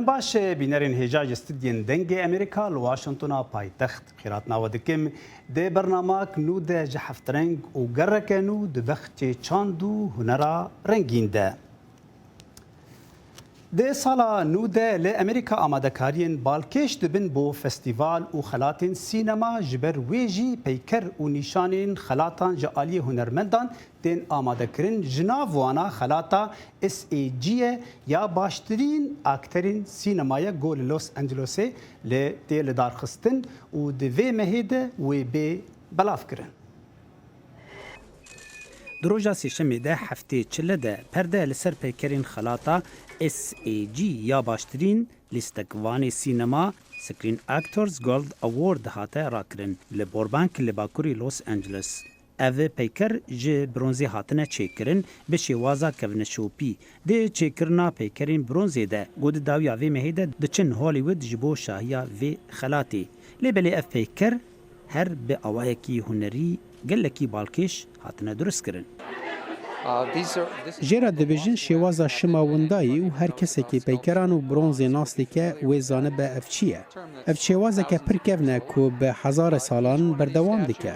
باش بینرین هجاج استدین دنگ امریکا لواشنطن پایتخت خیرات ناو دکم ده برنامه نو ده جحفت رنگ و گرکنو ده بخت چاندو هنرا رنگین ده ده سالا نو ده لامریکا آماده کارین بالکش دبن بو فستیوال و خلاتین سینما جبر ویجی پیکر و نشانین خلاتان جالی هنرمندان دین آماده کرن جناوانا خلاتا SAG یا باشترین اکترین سینمای گول لوس انجلوس ل دل دارخستن و دوی مهده و به بلاف کرن دروجا سیشمی ده هفته چله ده پرده لسر پیکرین خلاتا SAG یا باشترین لیستکوان سینما سکرین اکتورز گولد اوورد هاته راکرن لبوربانک لباکوری لوس انجلس اوه پیکر جه برونزی هاتنه چیکرن به شوازا کونشوپی ده چیکرنا پیکرین برونزی ده گود داوی اوه مهیده ده چن هالیوود جبو شاهیا وی خلاتی لیبلی اف پیکر هر به اوایکی هنری گلکی بالکش هاتنه درست کرن جرا دبیجن شوازا شماوندایی و هر کسی که پیکران و برونز ناستی که ویزانه به افچیه. اف شوازا که پرکونه که به هزار سالان بردوام دیکه.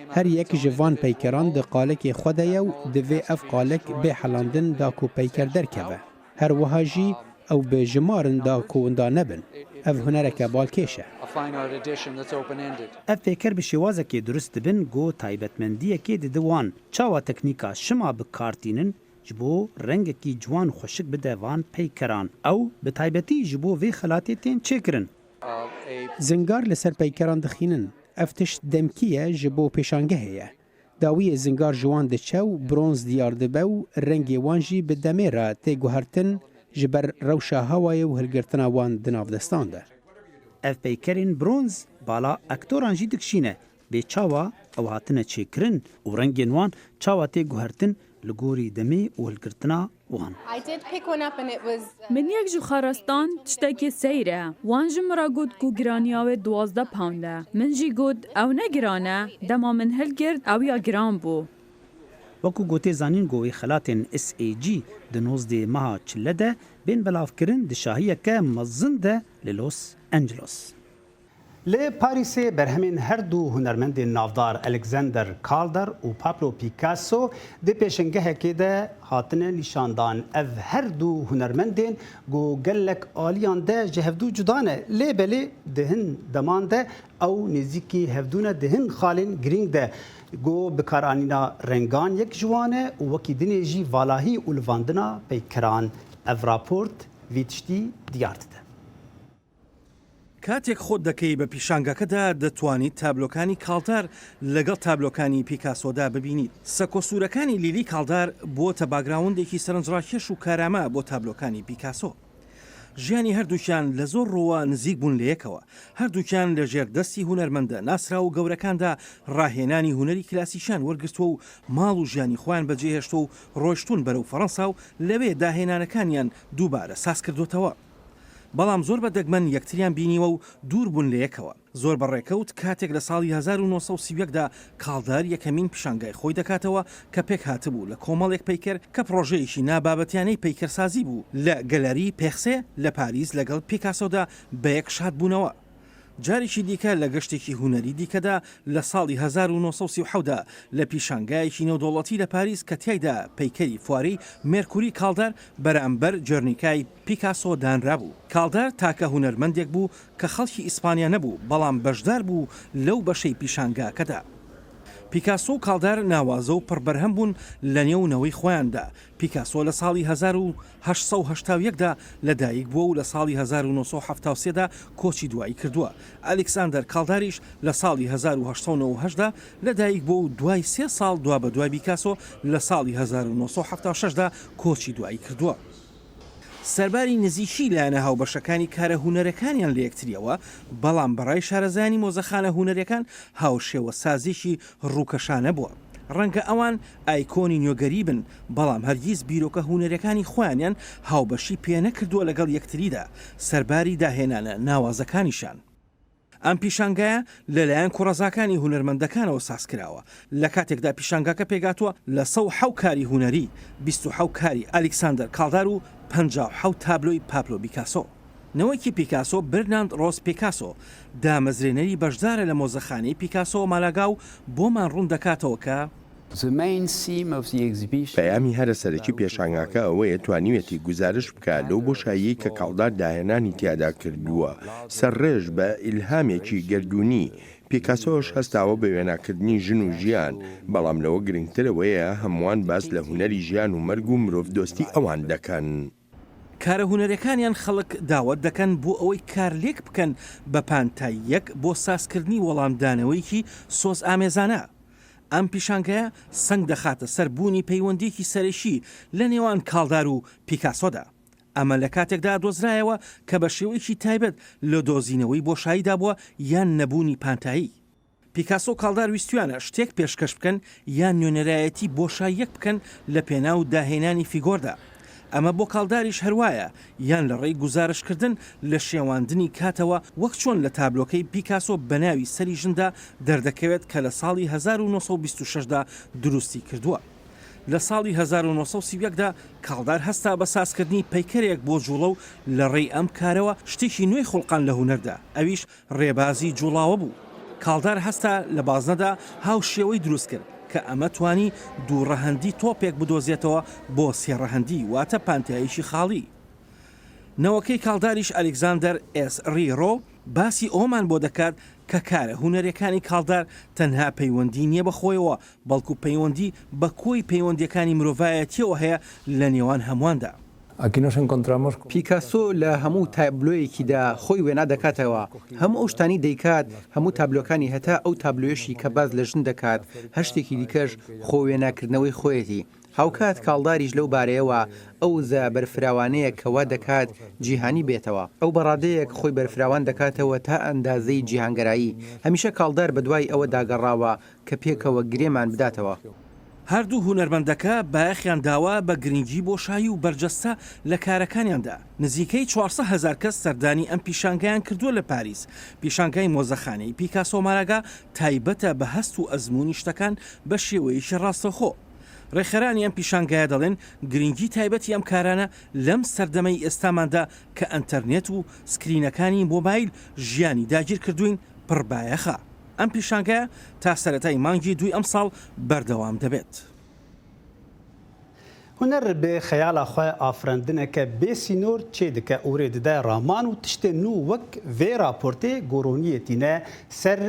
هر یک جوان پیکران ده قالک خوده و دوی اف قالک به حلاندن دا که پیکر درکوه. هر وحاجی او به جمارن دا که وندا نبن. اف هنرک بالکشه. اف پیکر به شوازه که درست بن گو تایبتمندیه که دوان چاوا تکنیکا شما بکارتینن جبو رنگ کی جوان خوشک بده وان پیکران او به تایبتی جبو وی خلاتی تین چکرن زنگار لسر پیکران دخینن افتش دمکیه جبو پیشانگه هیه داوی زنگار جوان ده چو برونز دیار دبه و رنگ وانجی به دمه را تی گوهرتن جبر روشا هوای و هلگرتنا وان دناف دستان ده اف پیکرین برونز بالا اکتوران جی دکشینه به چاوا او هاتنه چیکرن و رنگین وان چاوا تی گوهرتن لگوری دمی و هلگرتنا وان من یک جو خارستان تشتاکی سیره وان جمرا گود کو گرانیاوه 12 پاونده من جی گود او نگرانه دما من هلگرد او یا گران بو وکو گوته زانین گوی خلاتین SAG ده 19 ماه چله ده بین بلاف کرن ده شاهیه که مزن ده للوس انجلوس. لی پاریس برهمین هر دو هنرمند نافدار الکساندر کالدر و پابلو پیکاسو ده پیشنگه که ده هاتنه نشاندان اف هر دو هنرمندین گو گلک آلیان ده جهفدو جدانه لی بلی دهن دمان ده او نزیکی هفدونه دهن خالین گرینگ ده گو بکارانینا رنگان یک جوانه و وکی دنی جی والاهی اولواندنا پیکران اف راپورت ویتشتی دیارت ده کاتێک خۆت دەکەی بە پیشانگەکەدا دەتوانیت تابلۆکانی کاڵدار لەگەڵ تابلۆکانی پیکاسۆدا ببینیت. سەکۆسوورەکانی لیلی کاڵدار بۆتە باگراوندێکی سەرنجڕاکێش و کارامە بۆ تابلۆکانی پیکاسۆ. ژیانی هەردووکیان لە زۆر ڕۆوە نزیک بوون لە یەکەوە. هەردووکیان لە ژێردەستی هونەرمەندە ناسرا و گەورەکاندا ڕاهێنانی هونەری کلاسیشان وەرگرتووە و ماڵ و ژیانی خۆیان بەجێهێشتۆ و ڕۆیشتون بەرەو فەڕەنسا و لەوێ داهێنانەکانیان دووبارە ساز کردوتەوە. بەڵام زۆر بە دەگمەن یەکتریان بینیوە و دوور بوون لە یەکەوە زۆر بەڕێکەوت کاتێک لە ساڵی 1930دا کاڵدار یەکەمین پیشانگای خۆی دەکاتەوە کە پێک هاتبوو لە کۆمەڵێک پیکر کە پرۆژەیەکی نابابەتیانەی پیکرسازی بوو لە گەلەری پێخسێ لە پاریس لەگەڵ پیکاسۆدا بە یەک شاد بوونەوە. جارێکی دیکە لە گەشتێکی هونەری دیکەدا لە ساڵی 1930دا لە پیشانگایەکی نێودوڵەتی لە پاریس کە تایدا پیکەری فوارەی مێرکوری کاڵدار بەرامبەر جۆرنیکای پیکاسۆ دانرا بوو. کاڵدار تاکە هونەرمەندێک بوو کە خەڵکی ئیسپانیا نەبوو بەڵام بەشدار بوو لەو بەشەی پیشانگاکەدا. پیکاسۆ و کاڵدار ناوازە و پڕبەرهەم بوون لە نێونەوەی خۆیاندا. پیکاسۆ لە ساڵی 1871دا لەدایک بووە و لە ساڵی 1970دا کۆچی دوایی کردووە. ئەلکساندەر کاڵداریش لە ساڵی 1970دا لەدایک بووە و دوای 3 ساڵ دوا بە دوای پیکاسۆ لە ساڵی 1976دا کۆچی دوایی کردووە. سەرباری نزیکی لایەنە هاوبەشەکانی کارە هونەرەکانیان لە یەکتریەوە بەڵام بەڕای شارەزانی مۆزەخانە هونەرەکان هاوشێوە سازیشی ڕووکەشانە بووە. ڕەنگە ئەوان ئایکۆنی نوێگەری بن بەڵام هەرگیز بیرۆکە هونەرەکانی خۆیانیان هاوبەشی پێنەکردووە لەگەڵ یەکتریدا سەرباری داهێنانە ناوازەکانیشان. ئەم پیشانگایە لەلایەن کوڕەزاکانی هونەرمەندەکانەوە سازکراوە لە کاتێکدا پیشانگاکە پێگاتووە لە 100 کاری هونەری 27 کاری ئەلکساندەر کاڵدار و 57 تابلۆی پابلۆ پیکاسۆ. نەوەیکی پیکاسۆ برناند ڕۆز پیکاسۆ دامەزرێنەری بەشدارە لە مۆزەخانەی پیکاسۆ مالاگاو بۆمان ڕوون دەکاتەوە کە پەیامی هەرە سەرەکی پێشانگاکە ئەوەیە توانیوێتی گزارش بکات لەو بۆشایی کە کاڵدار داهێنانی تیادا کردووە سەرڕێژ بە ئیلهامێکی گردوونی. پیکاسۆش هەستاوە بە وێناکردنی ژن و ژیان، بەڵام لەوە گرنگترەوەیە هەمووان باس لە هوەری ژیان و مەرگ و مرۆڤ دۆستی ئەوان دەکەن. کارە هوەرەکانیان خەڵک داوت دەکەن بۆ ئەوەی کارلێک بکەن بە پانتاییەک بۆ سازکردنی وەڵامدانەوەیکی سۆز ئامێزانە. ئەم پیشانگەیە سنگ دەخاتە سەر بوونی پەیوەندیەکی سەرەکی لە نێوان کاڵدار و پیکاسۆدا. ئەمە لە کاتێکدا دۆزرایەوە کە بە شێوەیەکی تایبەت لە دۆزینەوەی بۆشاییدا بووە یان نەبوونی پانتایی. پیکاسۆ کاڵدار ویستویانە شتێک پێشکەش بکەن یان نوێنەرایەتی بۆشاییەک بکەن لە پێناو داهێنانی فیگۆردا. ئەمە بۆ کاڵداریش هەروایە یان لە ڕێی گزارشکردن لە شێواندنی کاتەوە وەک چۆن لە تابلۆکەی پیکاسۆ بەناوی سەری ژندا دەردەکەوێت کە لە ساڵی 1926دا دروستی کردووە. لە ساڵی 1930دا کاڵدار هەستا بە سازکردنی پەیکەرێک بۆ جوڵە و لە ڕێی ئەم کارەوە شتێکی نوێی خوڵقان لە هوەردا ئەویش ڕێبازی جوڵاوە بوو. کاڵدار هەستا لە بازنەدا هاو شێوەی دروست کرد کە ئەمە توانی دووڕەهەندی تۆپێک بدۆزێتەوە بۆ سێڕەهەندی واتە پانتاییشی خاڵی. نەوەکەی کاڵداریش ئەلێکزاندەر ئس ڕیڕۆ باسی ئەومان بۆ دەکات کە کارە هوەرەکانی کاڵدار تەنها پەیوەندی نییە بەخۆیەوە بەڵکو پەیوەندی بە کۆی پەیوەندیەکانی مرۆڤایەتیەوە هەیە لە نێوان هەموواندا. پیکاسۆ لە هەموو تابلۆیەکیدا خۆی وێنا دەکاتەوە هەموو ئەو شتانی دەیکات هەموو تابلۆکانی هەتا ئەو تابلۆیەشی کە باز لە ژن دەکات هەشتێکی دیکەش خۆ وێناکردنەوەی خۆیەتی. هاوکات کاڵداریش لەو بارەیەوە ئەو زە بەرفراوانەیە کەوا دەکات جیهانی بێتەوە ئەو بەڕادەیەک خۆی بەرفراوان دەکاتەوە تا ئەندازەی جیهانگەرایی. هەمیشە کاڵدار بە دوای ئەوە داگەڕاوە کە پێکەوە گرێمان بداتەوە. هەردوو هوەرمەندەکە بایەخیان داوا بە گرنگی بۆشایی و بەرجەستە لە کارەکانیاندا. نزیکەی 400,000 کەس سەردانی ئەم پیشانگەیان کردووە لە پاریس. پیشانگای مۆزەخانەی پیکاسۆ مالاگا تایبەتە بە هەست و ئەزمموی شتەکان بە شێوەیەکی ڕاستەخۆ. ڕێخەرانی ئەم پیشانگایە دەڵێن گرنگی تایبەتی ئەم کارانە لەم سەردەمەی ئێستاماندا کە ئەنتەرنێت و سکرینەکانی مۆبایل ژیانی داگیر کردوین پڕبایەخە. ئەم پیشانگایە تا سەرەتای مانگی دوی ئەم ساڵ بەردەوام دەبێت. هوەر بێ خەیاڵا خۆی ئافرەندنەکە بێسینۆر چێ دکە ئورێ دەدە ڕامان و تشتێ نو وەک vê راپۆرتê گۆڕۆنیەتینە سەر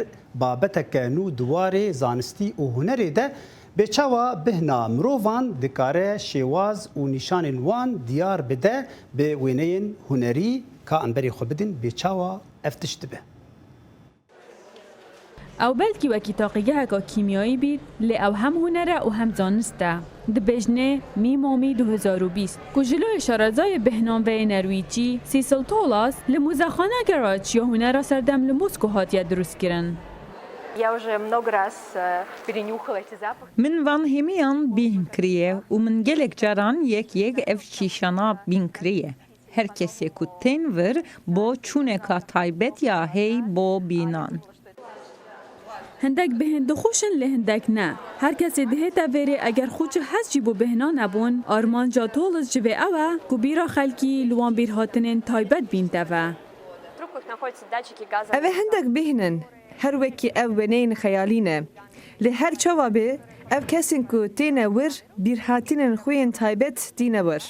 بابەتەکە نو دووارێ زانستی û هوەرê de bêçawa bihna mirovan dikare şêwaz û nîşanên wan diyar bide bê wêneyên hunerî ka em berê xwe bidin bêçawa ev tişt dibe. ئەو بەلکی وەکی تاقیگەهەکە کیمیایی بیت لێ ئەو هەم هوەرە و هەم زانستە. دبێژنێ میمۆمی 2020 ku ji lo şarazayê bêhnaveyê Nerwîçî Cecil Tholas li mûzexana Geraçiya hunera serdem li Moskw hatiye drûstkirin. Min van hêmiyan bîn kiriye û min gelek caran yek ev şîşana bîn kiriye. Her kesê ku tên vir bo çûneka taybet ya hey bo bînan. هەندێک بهێن دەخۆشن لە هەندێک نە. هەر کەسێ دهێتە vêrê eger xûçe hez jî bû bêhna nebûn armanca Tholas ji vê ew e ku bîra xelkî li wan bîrhatinên taybet bînteve. Ev ê hindek bihînin her wekî ev wêneyên xeyalî ne. Li her çawa bê ev kesên ku têne wir bîrhatînên xwe yên taybet dîne wir.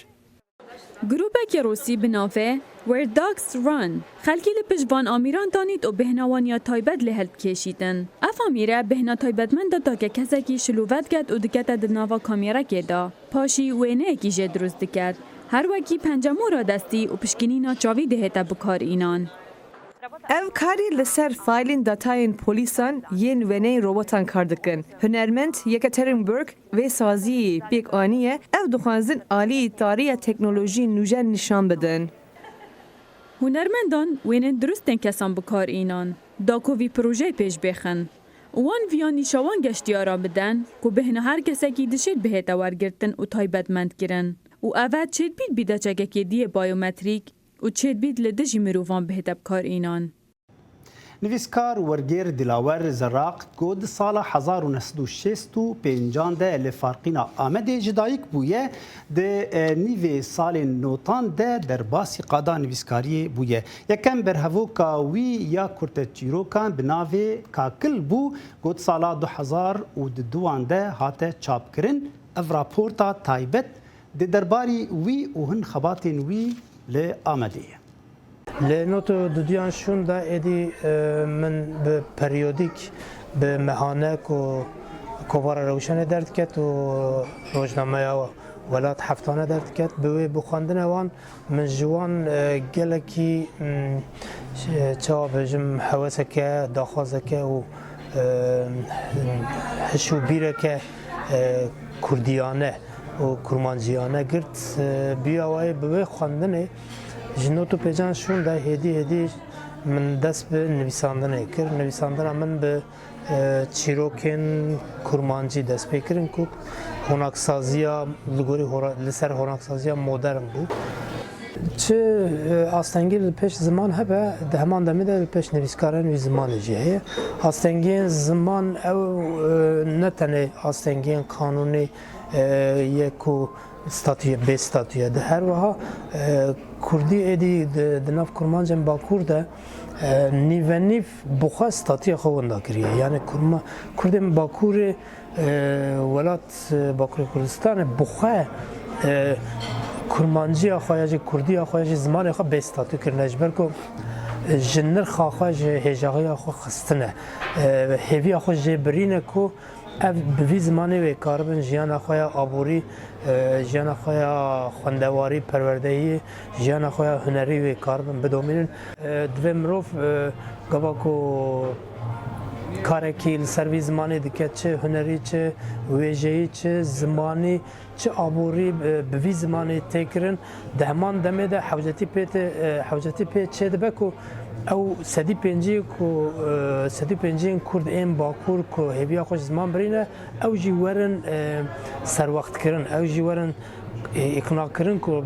Grûpekê Rûsî bi navê Where Dogs Run xelkî li piştvan amîran danît û bêhnawaniya taybet lê helkêşîtin. Ev amîre bêhna taybetmend dake kesekî şilûvet ket û dikete di nava kamyerekê de. Paşî wêneyekî jê drûst diket. Her wekî pencemûra destî û pişkinîna çavî dihête bikarînan. Ev karî li ser faylên datayên polîsan yên wêneyên robotan kar dikin. Hunermend Yekaterinburg vê saziyê pêk aniye ev dixwazin aliyê tariya teknolojiyên nûjer nîşan bidin. Hunermendan wênên dirustên kesan bikarînan, da ku vî projeyê pêş bêxin. Wan viya nîşawan geştiyara bidin ku bêhna her kesekî dişêt bihête wergirtin û taybetmend kirin. û ev çêtbît bîdeçekekê diyê bayometrîk û çêtbît li dijî mirovan bihête bikarînan. نویسکار ورگیر دلاور زراق گود سال 1965 ده لفارقینا آمده جدایک بویه ده نیو سال نوتان ده در باسی قادا نویسکاری بویه یکم برهوو کاوی یا کرت چیروکان بناوی کاکل بو گود سال 2002 ده هاته چاپ کرن اف راپورتا تایبت ده درباری وی و هن خباتین وی ل آمده لنوتو دودیان شون دا ایدی من به پریودیک به مهانک و کوبار روشن درد کت و روزنامه ولات هفتانه درد کت به بخواندن وان من جوان گلکی چا بجم حواسکه داخازکه و هشو بیرکه کردیانه و کرمانجیانه گرد بیاوی به خواندنه جنوتو پیجان شون ده هدی من دست به نویساندن کرد نویساندن من به چیروکن کرمانجی دست بکرن که هنرسازیا لگوری لسر هنرسازیا مدرن بود چه آستانگی پیش زمان هبه ده همان دمیده پیش نویسکارن وی زمان جیه آستانگی زمان او نتنه آستانگی قانونی یکو ستاتیه به ستاتیه ده هر وها کردی ایدی دناف کرمانجم با کرده نیو بخوا ستاتیه خوانده کریه یعنی کردم با کور ولات باکور کردستان بخوا کرمانجی آخوایج کردی آخوایج زمان آخو به ستاتیه کرنه اجبر کو جنر خواهج هجاقی آخو خستنه هیوی آخو جبرینه کو به زمانی و کاربن جیان آخویا آبوری جیان آخویا خواندواری پروردهی جیان آخویا هنری و کاربن بدومینن دوی مروف گواکو کارکی سروی زمانی دکت چه هنری چه ویژه‌ای چه زمانی چه آبوری به زمانی تکرن دهمان دمه ده حوجتی پیت چه دبکو او سدی پنجی کرد این باکور که هیویا خوش زمان برینه او جی ورن سر وقت کرن او جی ورن اقناع کرن که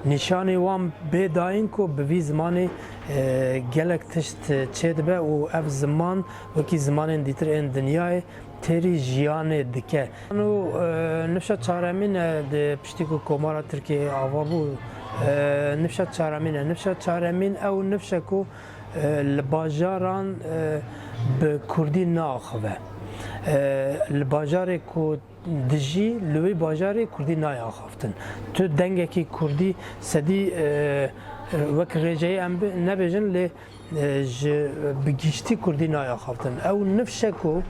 نشانی وام بداین که به زمانی گلک تشت چه دبه و اف زمان وکی زمان دیتر این دنیای تری جیان دکه نفشه چارمین ده پشتی که کمارا ترکیه آوا بود نفشه چارمین او نفشه کو لباجاران به کردی ناخوه لباجار کو دجی لوی باجار کردی نایاخفتن تو دنگه کی کردی سدی وک رجای ام نبیجن ل بگیشتی کردی نایاخفتن او نفشه کو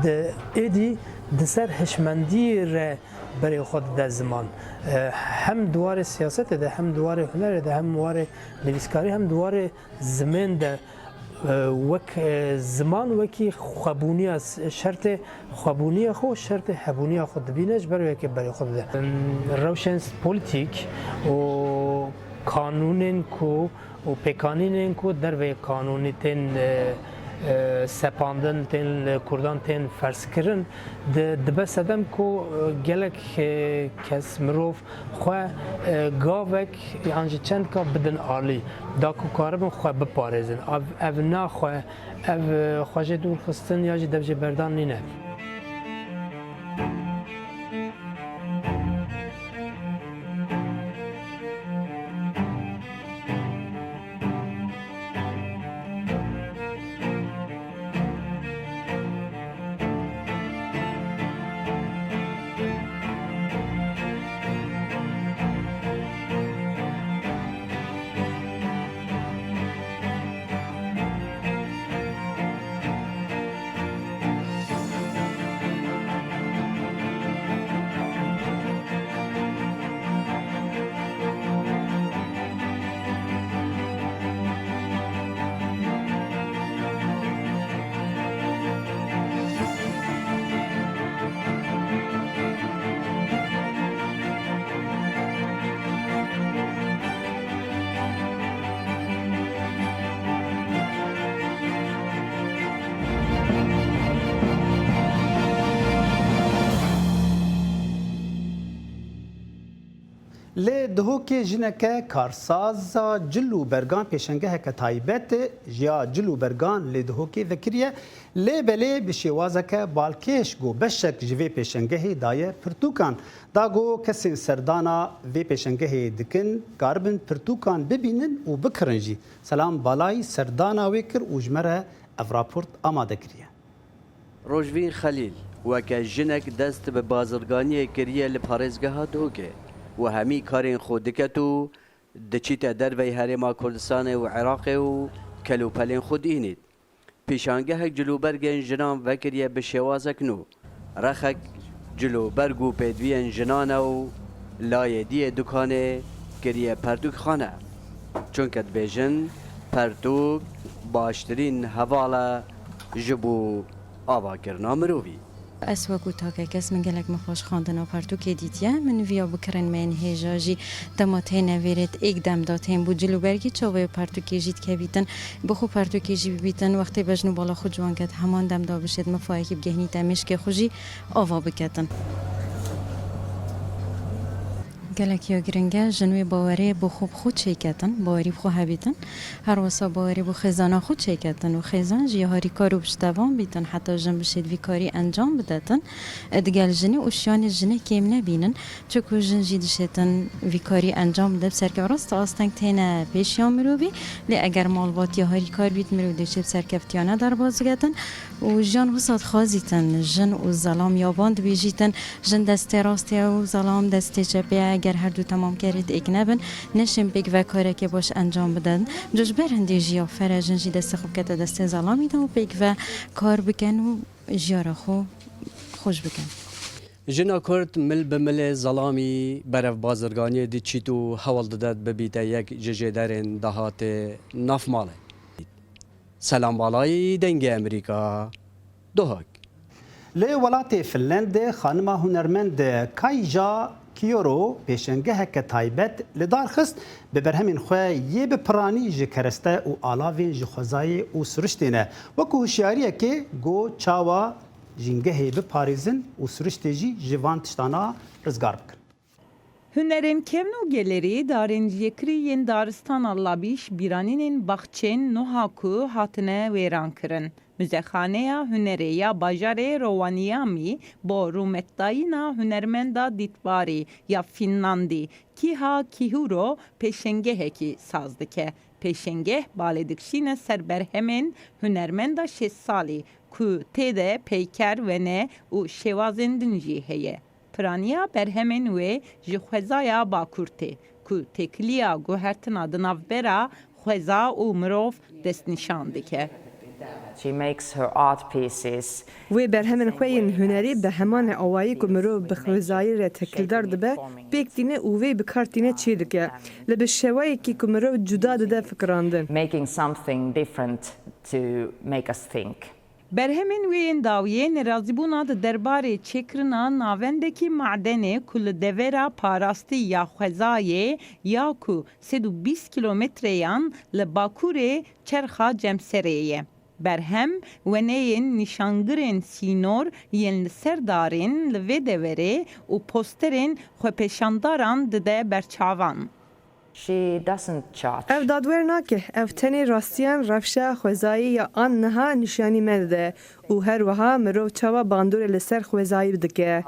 ده ایدی دسر هشمندی ر برای خود در زمان هم دوار سیاست ده هم دوار هنر ده هم دوار نویسکاری هم دوار زمان ده وک زمان وکی خوابونی از شرط خوابونی خود شرط حبونی خود بینش برای که برای خود ده روشن پلیتیک و قانونین کو و پیکانین کو در و قانونی تن سپاندن تن کردان تن فرض کردن دبست ادم کو گلک کس مروف خواه گاوک یعنی چند کا بدن عالی دا کو کاربن خواه بپارزن او نه خواه او خواجه دور خستن یا جی دبجه بردان نینه لێ دهۆکێ ژنەکە کارسازا جل و بەرگان پێشەنگەهەکە تایبەت ژیا جل و بەرگان لێ دهۆکێ vekiriye lê belê bi şêwazeke balkêş got beşek ji vê pêşengehê daye pirtûkan da got kesên serdana vê pêşengehê dikin garibin pirtûkan bibînin û bikirin jî selam balayî serdana wê kir û ji me re ev raport amade kiriye. Rojvîn Xelîl weke jinek dest bi bazirganiyê kiriye li parêzgeha Dogê û hemî karên xwe diket û diçîte dervey Herêma Kurdistanê û Iraqê û kelûpelên xwe dînît. Pêşangehek cilûbergên jinan vekiriye bi şêwazek nû. Rexek cilûberg û pêdiviyên jinan û layê diyê dukanê kiriye perdûkxane. Çunke dibêjin perdûk baştirîn hevala ji bo avakirina mirovî. Ez wekû takekes min gelek min xweş xwandina pertûkê dîtiye min viya bikirin me yên hêja jî dema tê nevêrêt êk dem da tên bû cilûbergî çavê pertûkê jî dikevîtin bixwe pertûkê jî bibîtin wextê bejn û bala xwe ciwan ket heman dem da bişêt mifayekî bigehnîte mişkê xwe jî ava biketin. gelek ya giringe jin wê bawerê bi xwe bi xwe çêketin bawerî bi xwe hebîtin her wisa bawerî bi xêzana xwe çêketin û xêzan jî harîkar û piştevan bîtin heta jin bişêt vî karî encam bidetin digel jinê û şiyanê jinê kêm nebînin çikû jin jî dişêtin vî karî encam bide bi serkev rast asteng têne pêşiya mirovî lê eger malbatiya harîkar bît mirov dêçe bi serkevtiyane derbas digetin û jiyan wisa dixwazîtin jin û zelam yaban dibêjîtin jin destê rastiya û zelam destê çepê eger her du tamam kerît êk nebin neşin pêk vekareke baş encam bidin cujber hindê jiya fere jin jî destê xwe bikete destê zelamî de û pêk ve kar bikin û jiyara xwe xweş bikin. Jina Kurd mil bi milê zelamî berev bazirganiyê diçît û hewl dide bibîte yek ji jêderên dehatê nav malê. Selam balayî dengê Amerîka dohak. Lê welatê Finlandê xanima hunermend Kajja Kioro pêşengeheke taybet li dar xist bi berhemên xwe yê bi piranî ji kereste û alavên ji xwezayê û siriştê ne wekû hişyariyekê got çawa jîngehê biparêzin û siriştê jî ji van tiştana rizgar bikin. Hunerên kevn û gelerî darên jêkirî yên daristana Labîş bîranînên baxçên Nuha ku hatine wêran kirin. Müzexaneya hunerê ya bajarê Rovaniemi bo rûmetdayîna hunermenda dîtbarî ya Finlandî Kiha Kihuro pêşengehekî saz dike. Pêşengeh balê dikişîne ser berhemên hunermenda 6 salî ku tê de peyker wene û şêwazên din jî heye. Piraniya berhemên wê ji xwezaya Bakur tê ku têkiliya guhertina di navbera xweza û mirov destnîşan dike. Wê berhemên xwe yên hunerî bi hemanê awayî ku mirov bi xwezayî re tekildar dibe pêk tîne û wê bi kar tîne çê dike li bi şewayekî ku mirov cuda dide fikirandin. Berhemên wê yên dawiyê nerazîbûna di derbarê çêkirina navendekî madenê ku li devera parastî ya xwezayê ya ku 120 kilometreyan li Bakurê çerxa Cemserê ye. Berhem weneyên nîşangirên sînor yên li ser darên li vê deverê û posterên xwepêşandaran dide berçavan. Ev dadwer nake ev tenê rastiyan rewşa xwezayî ya an niha nîşanî me dide û her wiha mirov çawa bandorê li ser xwezayî dike.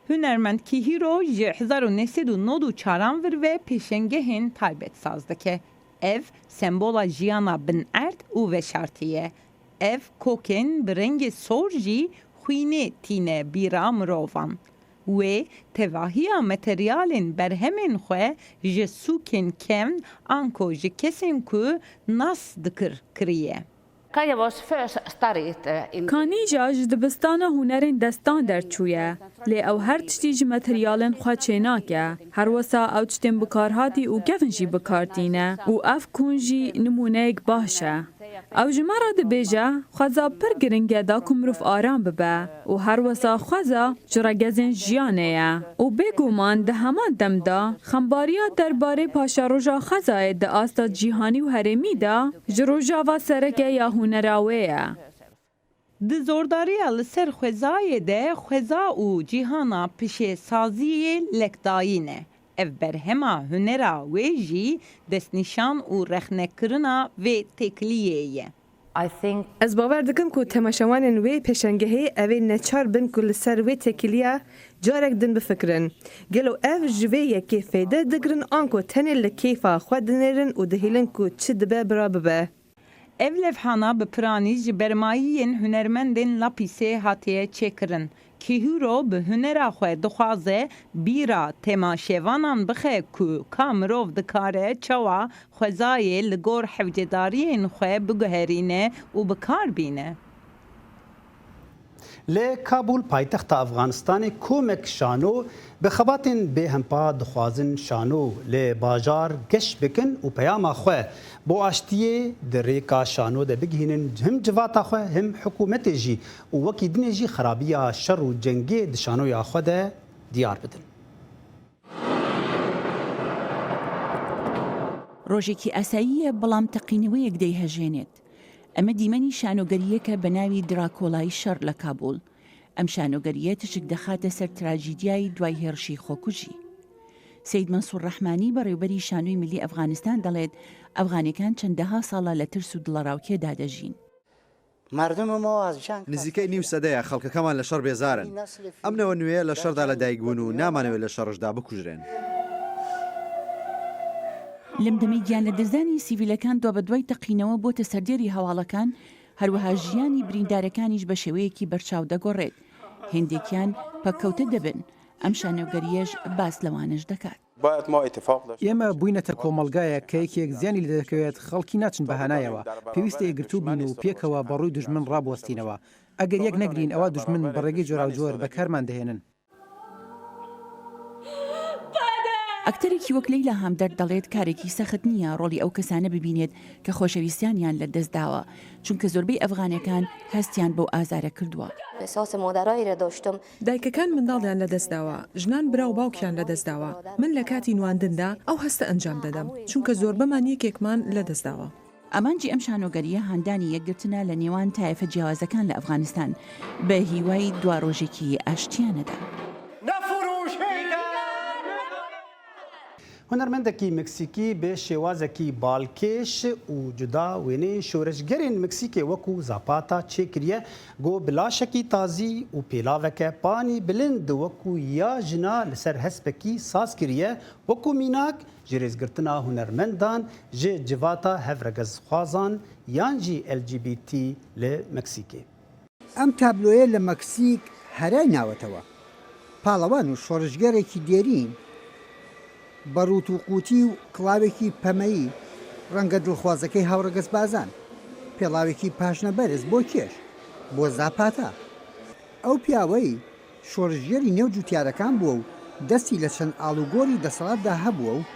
Hunermend Kihiro ji 1994 vir ve pêşengehên taybet saz dike. Ev sembola jiyana binerd û veşartiye. Ev kokên bi rengê sor jî xwînê tîne bîra mirovan. Wê tevahiya materyalên berhemên xwe ji sûkên kevn anko ji kesên ku nas dikir kiriye. Kanîja ji dibistana hunerên destan derçûye. Lê ew her tiştî ji materyalên xwe çênake. Her wisa ew tiştên bikarhatî û kevin jî bikartîne û ev kûn jî nimûneyek baş e. Ew ji me re dibêje xweza pir giring e da ku mirov aram bibe û her wisa xweza ji regezên jiyanê ye. û bêguman di heman dem da xembariya derbarê paşaroja xezayê di asta cîhanî û herêmî de ji rojava sereke ya hunera wê ye. Di zordariya li ser xwezayê de xweza û cîhana pişê saziyê lekdayî ne. ev berhema hunera wê jî destnîşan û rexnekirina vê têkiliyê ye. Ez bawer dikim ku temaşewanên wê pêşengehê ev ê neçar bin ku li ser wê têkiliya carek din bifikirin. Gelo ev ji vê yekê fêde digirin an ku tenê li kêfa xwe dinêrin û dihêlin ku çi dibe bira bibe. Ev levhana bi piranî ji bermayiyên hunermendên Lapîsê hatiye çêkirin. Kîhûro bi hunera xwe dixwaze bîra temaşevanan bixe ku ka mirov dikare çawa xwezayê li gor hevcedariyên xwe biguherîne û bikarbîne. Lê Kabul paytexta Efganistanê komek şano bi xebatên bêhempa dixwazin şano lê bajar geş bikin û peyama xwe bo aştiyê di rêka şano de bigihînin him civata xwe him hikûmetê jî û wekî dinê jî xerabiya şer û cengê di şanoya xwe de diyar bidin. ڕۆژێکی ئاساییە بەڵام تەقینەوەیەک دەیهەژێنێت. ئەمە دیمەنی شانۆگەریەکە بە ناوی دراکۆلای شەڕ لە کابول. ئەم شانۆگەریە تشک دەخاتە سەر تراژیدیای دوای هێرشی خۆکوژی. سید منسوور ڕەحمانی بەڕێوەبەری شانۆی ملی ئەفغانستان دەڵێت ئەفغانەکان چەندەها ساڵە لە ترس و دڵەڕاوکێدا دەژین. نزیکەی نیو سەدەیە خەڵکەکەمان لە شەڕ بێزارن. ئەمنەوە نوێ لە شەڕدا لە دایکبوون و نامانەوێت لە شەڕشدا بکوژرێن. لەم دەمەی گیان لە دەستدانی سیڤیلەکان دوا بە دوای تەقینەوە بۆتە سەردێری هەواڵەکان هەروەها ژیانی بریندارەکانیش بە شێوەیەکی بەرچاو دەگۆڕێت. هێندێکیان پەککەوتە دەبن. ئەم شانۆگەریەش باس لەوانش دەکات. ئێمە بووینەتە کۆمەلگایە کە یەکێک زیانی لە دەکەوێت خەڵکی ناچن بەهانایەوە پێویستە یەکگرتوو بین و پێکەوە بەڕووی دوژمن ڕابوەستینەوە. ئەگەر یەک نەگرین ئەوە دوژمن بەڕێگەی جۆراوجۆر بەکارمان دەهێنن. ئەکتەرێکی وەک لەیلا هامدەرد دەڵێت کارێکی سەخت نییە ڕۆڵی ئەو کەسانە ببینێت کە خۆشەویستیانیان لە دەستداوە چونکە زۆربەی ئەفغانەکان هەستیان بەو ئازارە کردووە. دایکەکان منداڵیان لە دەستداوە ژنان برا و باوکیان لە دەستداوە من لە کاتی نواندندا ئەو هەستە ئەنجام دەدەم چونکە زۆربەمان یەکێکمان لە دەستداوە. ئەمانجی ئەم شانۆگەریە هاندانی یەکگرتنە لە نێوان تایفە جیاوازەکان لە ئەفغانستان بە هیوای دوا ڕۆژێکی ئاشتیانەدا. هنرمندێکی مکسیکی بێ شێوازێکی باڵکێش û cuda wênê şoreşgerên Meksîkê wekû Zapata çêkiriye got bilaşekî tazî û pêlaveke panî bilind wekû ya jina li ser hespekî saz kiriye wekû mînak ji rêzgirtina hunermendan ji civata hevregezxwazan yan jî LGBT li Meksîkê. ئەم تابلۆیە لە مەکسیک هەرای ناوەتەوە پاڵەوان و شۆڕژگەرێکی دێرین بەڕوت و قوتی و کڵاوێکی پەمەیی ڕەنگە دڵخوازەکەی هاوڕەگەز بازان پێڵاوێکی پاشنە بەرز بۆ کێش بۆ زاپاتە ئەو پیاوەی شۆڕژگەری نێو جوتیارەکان بووە و دەستی لە چەند ئاڵوگۆری دەسەڵاتدا هەبووە و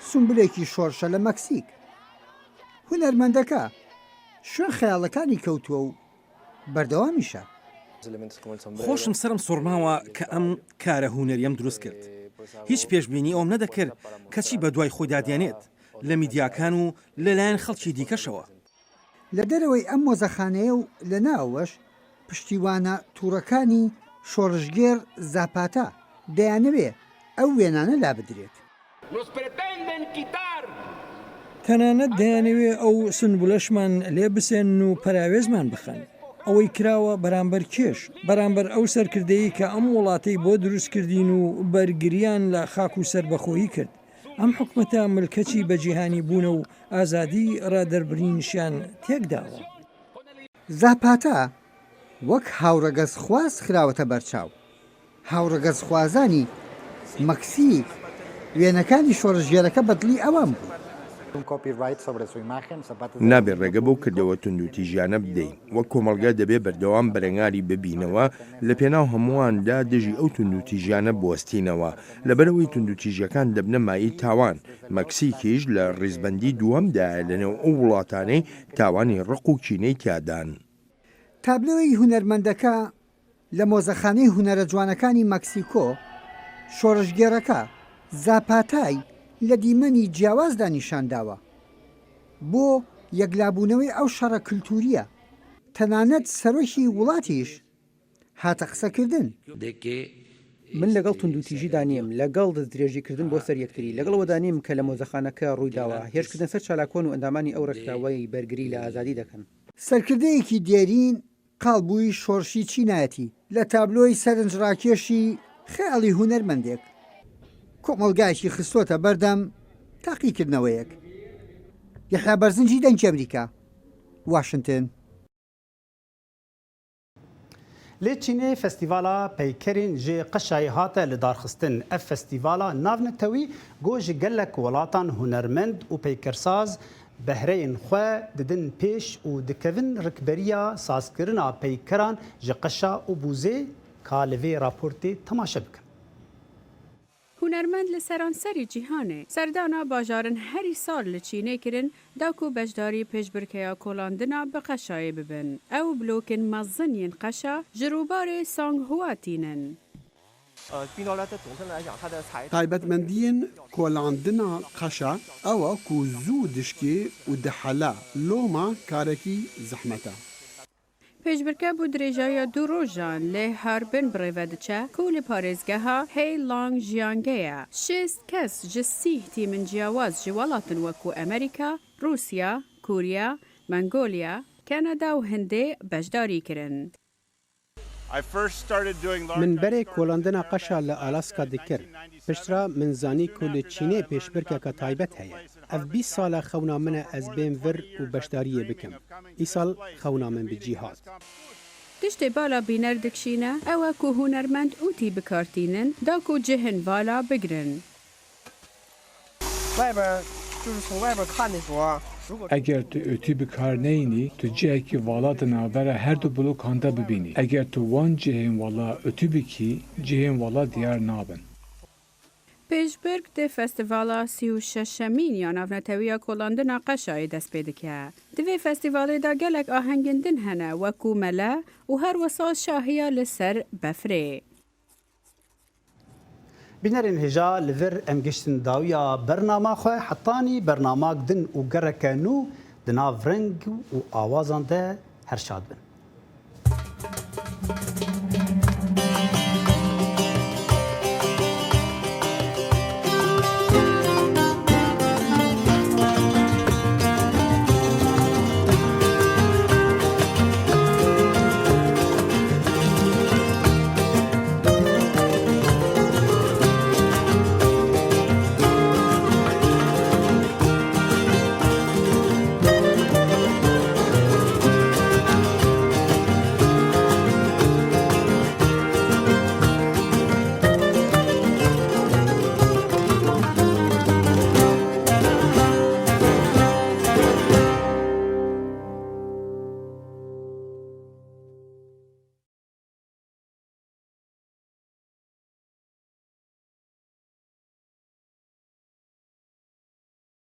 سمبلێکی شۆڕشە لە مەکسیک هونەرمەندەکە شوێن خەیاڵەکانی کەوتووە و بەردەوامیشە. خۆشم سرم سوڕماوە کە ئەم کارە هونەریەم دروست کرد. هیچ پێشببینی ئەوم نەدەکرد کەچی بە دوای خۆی دادیانێت لە میدیاکان و لەلایەن خەڵکی دیکەشەوە. لە دەرەوەی ئەم مۆزەخانەیە و لە ناوەش پشتیوانە تووڕەکانی شۆڕژگێر زاپاتە دەیانەوێ ئەو وێنانە لا بدرێت. تەنانەت دەیانەوێ ئەو سنبولەشمان لێ بسێن و پەراوێزمان بخەن. ئەوەی کراوە بەرامبەر کێش بەرامبەر ئەو سەرکردەیە کە ئەم وڵاتەی بۆ دروستکردین و بەرگریان لە خاک و سربەخۆیی کرد. ئەم حکومەتە ملکەچی بەجیهانی بوونە و ئازادی ڕادەربرینشیان تێکداوە. زاپاتە وەک هاوڕەگەز خواز خراوەتە بەرچاو. هاوڕەگەز خوازانی مەکسیک وێنەکانی شۆڕژگێرەکە بەدڵی ئەوان بوو. نابێت ڕێگە بەو کردەوە توندوتیژیانە بدەین وەک کۆمەڵگا دەبێت بەردەوام بەرەنگاری ببینەوە لە پێناو هەموواندا دژی ئەو توندوتیژیانە بوەستینەوە لەبەرەوەی توندوتیژیەکان دەبنە مایی تاوان مەکسیکیش لە ڕیزبەندی دووەمدایە لەنێو ئەو وڵاتانەی تاوانی ڕق و کینەی تیادان. تابلۆی هونەرمەندەکە لە مۆزەخانەی هونەرە جوانەکانی مەکسیکۆ شۆڕژگێرەکە زاپاتای لە دیمەنی جیاوازدا نیشانداوە بۆ یەکلابوونەوەی ئەو شەڕە کللتوریە تەنانەت سەرۆکی وڵاتیش هاتە قسەکردن من لەگەڵ توندوتیژیدا نیم لەگەڵ درێژیکردن بۆ سەر یەکتری لەگەڵەوەدا نیم کە لە مۆزەخانەکە ڕوویداوە هێرشکردن سەر چالاکۆن و ئەندامانی ئەو ڕێکخراوەی بەرگری لە ئازادی دەکەن سەرکردەیەکی دێرین قاڵبووی شۆڕشی چینایەتی لە تابلۆی سەرنجڕاکێشی خەیاڵی هونەرمەندێک کۆمەڵگایکی خستۆتە بەردەم تاقیکردنەوەیەک یحیا بەرزنجی دەنگی ئەمریکا واشنگتن لێ چینê festîvala peykerên ji qeşayê hate li darxistin ev festîvala navnetewî got ji gelek welatan hunermend û peykersaz behreyên xwe didin pêş û dikevin rikberiya sazkirina peykeran ji qeşa û bûzê ka li vê raportê temaşe bikin. هونەرمەند لە سەرانسەری جیهانێ سەردانا باژارن هەری ساڵ لە چینێ kirin داک و بەشداری پێشبرکەیە کۆڵاندنا بە قەشایە ببن ئەو بلۆکن مەزن yên قەشا ji ڕووبارê سانگهواتînin. تایبەتمەندیên کۆڵاندنا قەشە ئەوە ku zû dişkê û dihele loma karekî zehmete. پێشبرکە بۆ درێژایە دوو ڕۆژان لێ هەربن بڕێوە دچە کو لە پارێزگەها هەی لانگ ژیانگەیە 6 کەس ji 30 تیمن جیاواز ji welatên wekû ئەمریکا، رووسیا، کوریا، منگۆلیا، کەنەدا و هەندێ بەشداری kirin. من berê kolandina qeşa li Alaska dikir. Piştra min zanî ku li Çînê pêşbirkeka taybet heye. Ev 20 sala xewna min e ez bên vir û beşdariyê bikim. Îsal xewna min bi cî hat. Tiştê bala bîner dikşîne ew e ku hunermend ûtî bikartînin da ku cihên vala bigirin. Eger tu ötü bikarneyînî, tu cihekî vala di navbera her du blokan de bibînî. Eger tu wan cihên vala ötü bikî, cihên vala diyar nabin. Pêşbirk dê festîvala 36 ya navnetewiya kolandina qeşayê dest pê dike. Di vê festîvalê de gelek ahengên din hene wekû mele û her wesa şahiya li ser befrê. Bînerên hêja li vir em giştin dawiya bernama xwe hetanî bernamak din û gereke nû di nav reng û awazan de herşad bin.